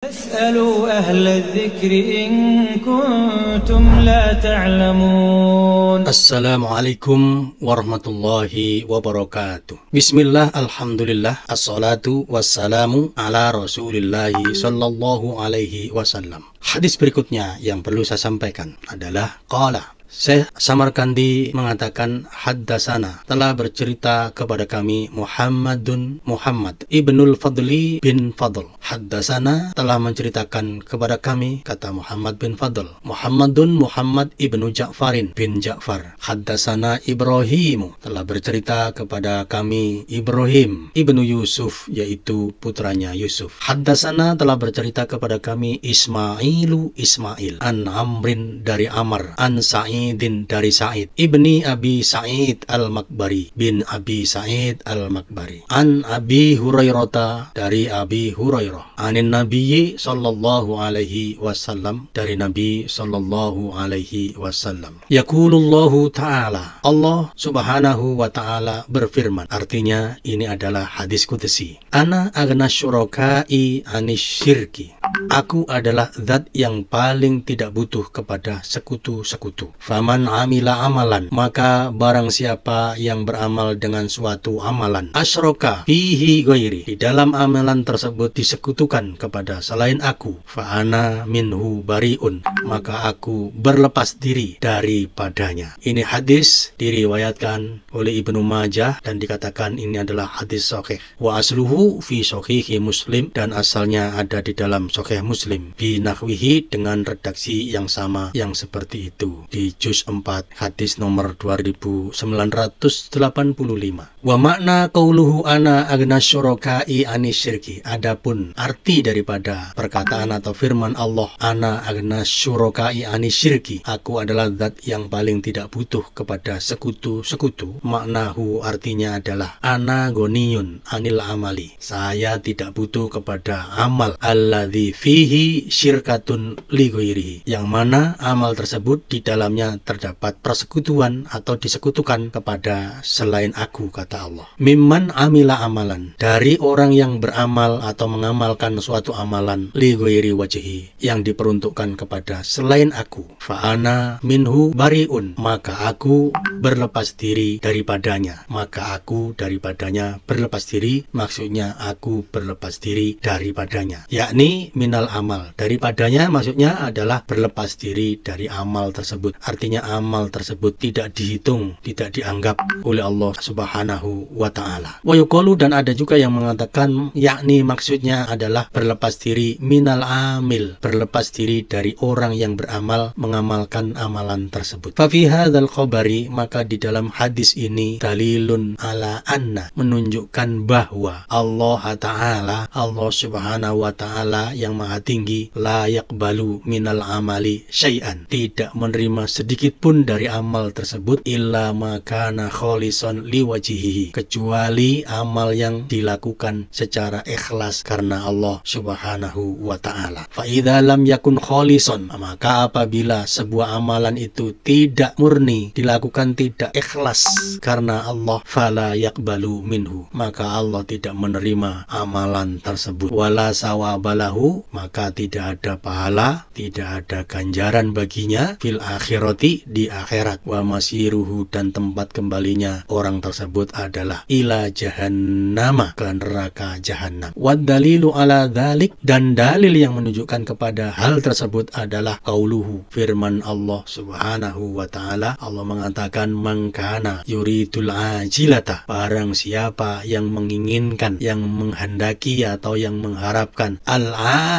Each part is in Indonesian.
اسألوا أهل الذكر إن كنتم لا تعلمون. Assalamualaikum warahmatullahi wabarakatuh. Bismillah, alhamdulillah, assalatu wassalamu ala rasulillahi sallallahu alaihi wasallam. Hadis berikutnya yang perlu saya sampaikan adalah qala, Syekh Samarkandi mengatakan, haddasana, telah bercerita kepada kami Muhammad ibnul Fadli bin Fadl. Haddasana, telah menceritakan kepada kami, kata Muhammad bin Fadl, Muhammad ibnu Ja'farin bin Ja'far. Haddasana Ibrahimu, telah bercerita kepada kami Ibrahim ibnu Yusuf, yaitu putranya Yusuf. Haddasana, telah bercerita kepada kami Ismail, an Amrin, dari Amr, an Sa'idin, dari Sa'id, ibni Abi Sa'id al-Makbari, bin Abi Sa'id al-Makbari, an Abi Hurairah, dari Abi Hurairah, anin Nabiyyi sallallahu alaihi wasallam, dari Nabi sallallahu alaihi wasallam. Yaqulullahu ta'ala, Allah subhanahu wa ta'ala berfirman, artinya ini adalah hadis qudsi. Ana aghna syuraka'i anis syirki, aku adalah zat yang paling tidak butuh kepada sekutu-sekutu. Faman amila amalan, maka barang siapa yang beramal dengan suatu amalan, asyraka fihi ghairi, di dalam amalan tersebut disekutukan kepada selain aku, fa ana minhu bariun, maka aku berlepas diri daripadanya. Ini hadis diriwayatkan oleh Ibnu Majah dan dikatakan ini adalah hadis sahih. Wa asluhu fi sahihi Muslim, dan asalnya ada di dalam sahih Muslim, bi nahwihi, dengan redaksi yang sama yang seperti itu, di juz 4 hadis nomor 2985. Wa makna qauluhu ana aghna syuraka'i anis syirki, adapun arti daripada perkataan atau firman Allah, ana aghna syuraka'i anis syirki, aku adalah zat yang paling tidak butuh kepada sekutu-sekutu. Maknahu, artinya adalah ana ghaniyun anil amali, saya tidak butuh kepada amal alladzi fihi syirkatun li ghairihi, yang mana amal tersebut di dalamnya terdapat persekutuan atau disekutukan kepada selain aku, kata Allah. Mimman amila amalan, dari orang yang beramal atau mengamalkan suatu amalan, li ghairi wajhi, yang diperuntukkan kepada selain aku, fa ana minhu bariun, maka aku berlepas diri daripadanya, maka aku daripadanya berlepas diri, maksudnya aku berlepas diri daripadanya, yakni minal amal, daripadanya maksudnya adalah berlepas diri dari amal tersebut. Artinya amal tersebut tidak dihitung, tidak dianggap oleh Allah subhanahu wa ta'ala. Wa yuqalu, dan ada juga yang mengatakan yakni maksudnya adalah berlepas diri minal amil, berlepas diri dari orang yang beramal, mengamalkan amalan tersebut. Fa fi hadzal khabari, maka di dalam hadis ini dalilun ala anna, menunjukkan bahwa Allah ta'ala, Allah subhanahu wa ta'ala yang maha tinggi, la yaqbalu minal amali syai'an, tidak menerima sedikit pun dari amal tersebut, illa makana kholisan liwajihi, kecuali amal yang dilakukan secara ikhlas karena Allah subhanahu wa ta'ala. Fa idza lam yakun kholisan, maka apabila sebuah amalan itu tidak murni, dilakukan tidak ikhlas karena Allah, fala yaqbalu minhu, maka Allah tidak menerima amalan tersebut. Wala sawabalahu, maka tidak ada pahala, tidak ada ganjaran baginya, fil akhirati, di akhirat. Wa masiruhu, dan tempat kembalinya orang tersebut adalah ila jahannama, ke neraka jahannam. Wad dalilu ala dzalik, dan dalil yang menunjukkan kepada hal tersebut adalah qauluhu, firman Allah subhanahu wa ta'ala. Allah mengatakan, man kana yuridul ajilata, barang siapa yang menginginkan, yang menghendaki atau yang mengharapkan al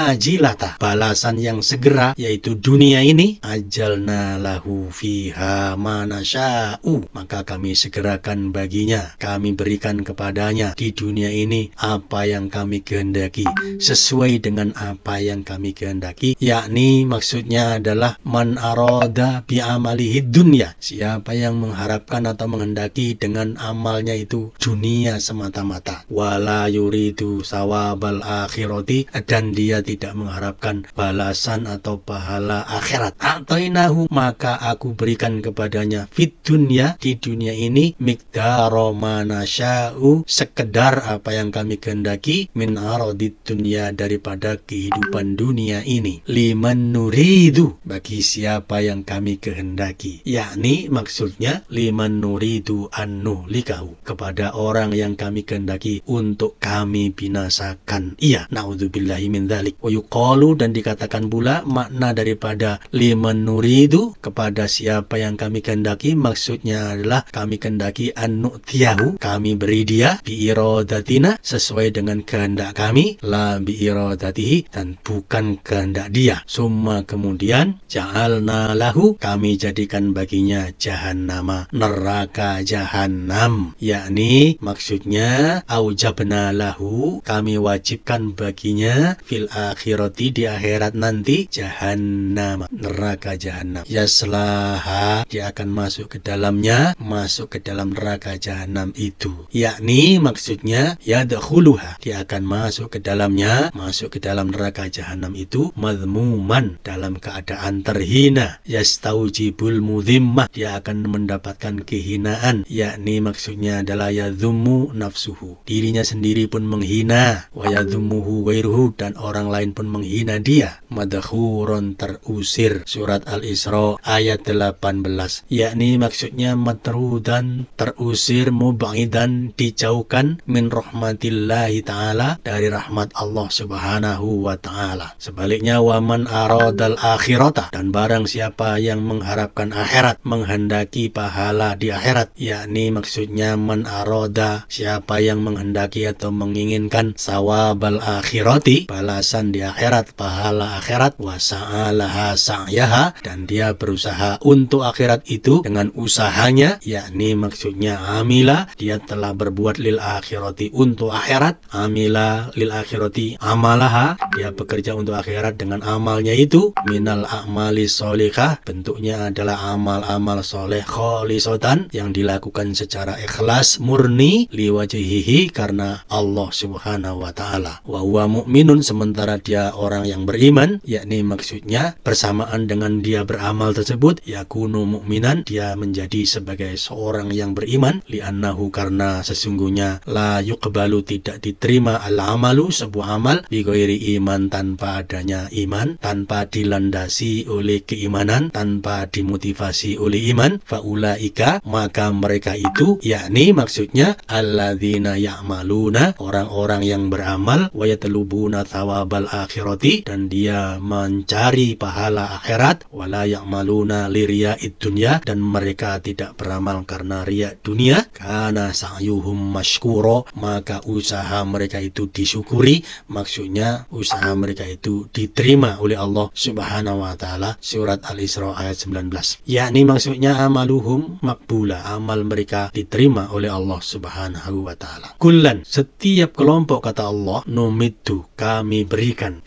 ajilata, balasan yang segera, yaitu dunia ini, ajalna lahu fiha ma nasya'u, maka kami segerakan baginya, kami berikan kepadanya di dunia ini apa yang kami kehendaki, sesuai dengan apa yang kami kehendaki, yakni maksudnya adalah man arada bi amalihi dunya, siapa yang mengharapkan atau menghendaki dengan amalnya itu dunia semata-mata, wala yuridu sawabal akhirati, dan dia dia tidak mengharapkan balasan atau pahala akhirat. Atainahu, maka aku berikan kepadanya fit dunya, di dunia ini, miqdaro manasya'u, sekedar apa yang kami kehendaki, min aradid dunya, daripada kehidupan dunia ini, liman nuridu, bagi siapa yang kami kehendaki, yakni maksudnya liman nuridu an nuhlikahu, kepada orang yang kami kehendaki untuk kami binasakan. Iya, naudzubillahi min dzalik. Wa yuqalu, dan dikatakan pula makna daripada liman nuridu, kepada siapa yang kami kehendaki, maksudnya adalah kami kehendaki an nu'tiyahu, kami beri dia, bi iradatina, sesuai dengan kehendak kami, la bi iradatihi, dan bukan kehendak dia. Summa, kemudian, ja'alna lahu, kami jadikan baginya jahannama, neraka jahanam, yakni maksudnya aujabna lahu, kami wajibkan baginya fil akhirati, di akhirat nanti, jahannam, neraka jahanam, yaslaha, dia akan masuk ke dalamnya, masuk ke dalam neraka jahanam itu, yakni maksudnya yadkhuluha, dia akan masuk ke dalamnya, masuk ke dalam neraka jahanam itu, madhmuman, dalam keadaan terhina, yastaujibul mudhimmah, dia akan mendapatkan kehinaan, yakni maksudnya adalah yadhummu nafsuhu, dirinya sendiri pun menghina, wa yadhummuhu ghairuhu, dan orang lain pun menghina dia, madkhurun, terusir. Surat Al-Isra ayat 18, yakni maksudnya matrudan, terusir, mubaidan, dijauhkan, min rahmatillahi ta'ala, dari rahmat Allah subhanahu wa ta'ala. Sebaliknya, waman aradal akhirata, dan barang siapa yang mengharapkan akhirat, menghendaki pahala di akhirat, yakni maksudnya man arada, siapa yang menghendaki atau menginginkan sawabal akhirati, balasan di akhirat, pahala akhirat, wa sa'alaha sa'yaha, dan dia berusaha untuk akhirat itu dengan usahanya, yakni maksudnya amila, dia telah berbuat lil akhirati, untuk akhirat, amila lil akhirati amalaha, dia bekerja untuk akhirat dengan amalnya itu, minal a'mali sholihah, bentuknya adalah amal-amal soleh, kholisotan, yang dilakukan secara ikhlas, murni, liwajhihi, karena Allah subhanahu wa ta'ala, wa huwa mu'minun, sementara dia orang yang beriman, yakni maksudnya bersamaan dengan dia beramal tersebut, yakunu mu'minan, dia menjadi sebagai seorang yang beriman, li'annahu, karena sesungguhnya la yuqbalu, tidak diterima al-amalu, sebuah amal, bi ghairi iman, tanpa adanya iman, tanpa dilandasi oleh keimanan, tanpa dimotivasi oleh iman, faulaika, maka mereka itu, yakni maksudnya alladzina ya'maluna, orang-orang yang beramal, wa yatlubuna thawabal akhirati, dan dia mencari pahala akhirat, wala ya'maluna liriya'id dunya, dan mereka tidak beramal karena riya dunia, kana sa'yuhum mashkuro, maka usaha mereka itu disyukuri, maksudnya usaha mereka itu diterima oleh Allah subhanahu wa ta'ala. Surat Al-Isra ayat 19, yakni maksudnya amaluhum makbula, amal mereka diterima oleh Allah subhanahu wa ta'ala. Kullan, setiap kelompok, kata Allah, numiddu, kami berikan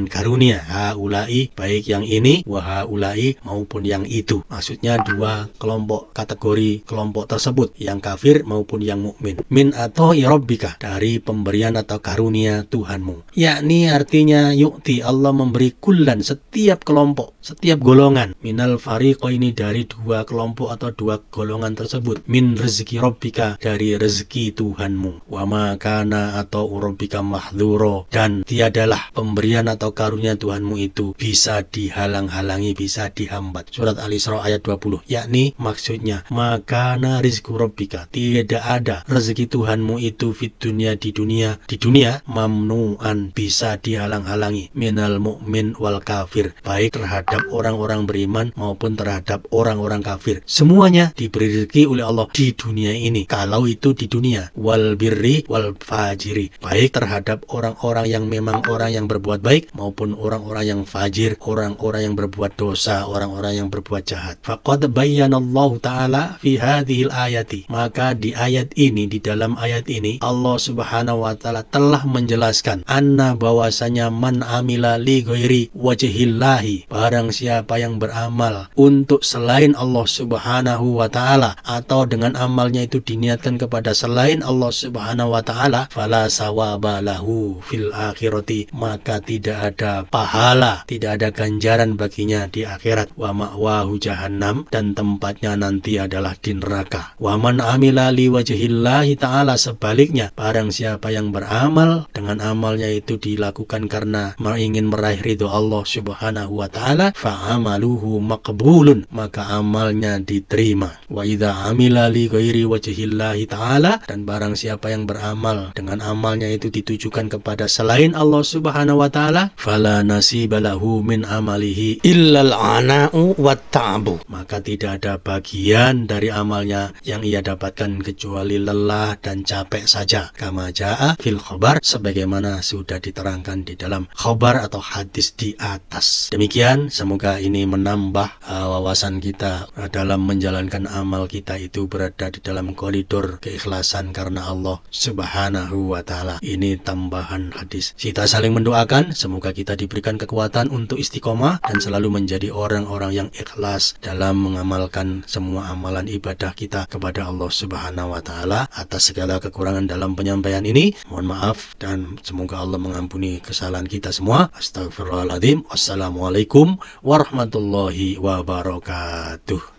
karunia, haulai, baik yang ini, wa haulai, maupun yang itu, maksudnya dua kelompok, kategori kelompok tersebut, yang kafir maupun yang mukmin, min atau rabbika, dari pemberian atau karunia Tuhanmu, yakni artinya yu'ti, Allah memberi kullan, setiap kelompok, setiap golongan, minal fariqaini, dari dua kelompok atau dua golongan tersebut, min rezeki rabbika, dari rezeki Tuhanmu, wa ma kana atau rabbika mahdhuro, dan tiadalah pemberian atau karunia Tuhanmu itu bisa dihalang-halangi, bisa dihambat. Surat Al-Isra ayat 20, yakni maksudnya makana rizku rabbika, tidak ada rezeki Tuhanmu itu fit dunia, di dunia mamnu'an, bisa dihalang-halangi, minal mu'min wal kafir, baik terhadap orang-orang beriman maupun terhadap orang-orang kafir, semuanya diberi rezeki oleh Allah di dunia ini, kalau itu di dunia, wal birri wal fajiri, baik terhadap orang-orang yang memang orang yang berbuat baik maupun orang-orang yang fajir, orang-orang yang berbuat dosa, orang-orang yang berbuat jahat. Faqad bayyanallahu ta'ala fi hadhil ayati, maka di ayat ini, di dalam ayat ini, Allah subhanahu wa ta'ala telah menjelaskan, anna, bahwasanya man amila li ghairi wajhillahi, barang siapa yang beramal untuk selain Allah subhanahu wa ta'ala, atau dengan amalnya itu diniatkan kepada selain Allah subhanahu wa ta'ala, fala sawaba lahu fil akhirati mati, maka tidak ada pahala, tidak ada ganjaran baginya di akhirat. Wa ma'wahu jahannam, dan tempatnya nanti adalah di neraka. Wa man amila li wajhillahi ta'ala, sebaliknya barang siapa yang beramal dengan amalnya itu dilakukan karena ingin meraih ridho Allah Subhanahu wa ta'ala, fa'amaluhu maqbulun, maka amalnya diterima. Wa idza amila li ghairi wajhillahi ta'ala, dan barang siapa yang beramal dengan amalnya itu ditujukan kepada selain Allah Subhanahu wa ta'ala, fala nasibalahu min amalihi illal ana'u wat ta'bu, maka tidak ada bagian dari amalnya yang ia dapatkan kecuali lelah dan capek saja. Kama jaa fil khabar, sebagaimana sudah diterangkan di dalam khabar atau hadis di atas. Demikian, semoga ini menambah wawasan kita dalam menjalankan amal kita itu berada di dalam koridor keikhlasan karena Allah Subhanahu wa ta'ala. Ini tambahan hadis. Kita saling mendoakan, semoga kita diberikan kekuatan untuk istiqomah dan selalu menjadi orang-orang yang ikhlas dalam mengamalkan semua amalan ibadah kita kepada Allah Subhanahu wa ta'ala. Atas segala kekurangan dalam penyampaian ini, mohon maaf, dan semoga Allah mengampuni kesalahan kita semua. Astagfirullahaladzim. Wassalamualaikum warahmatullahi wabarakatuh.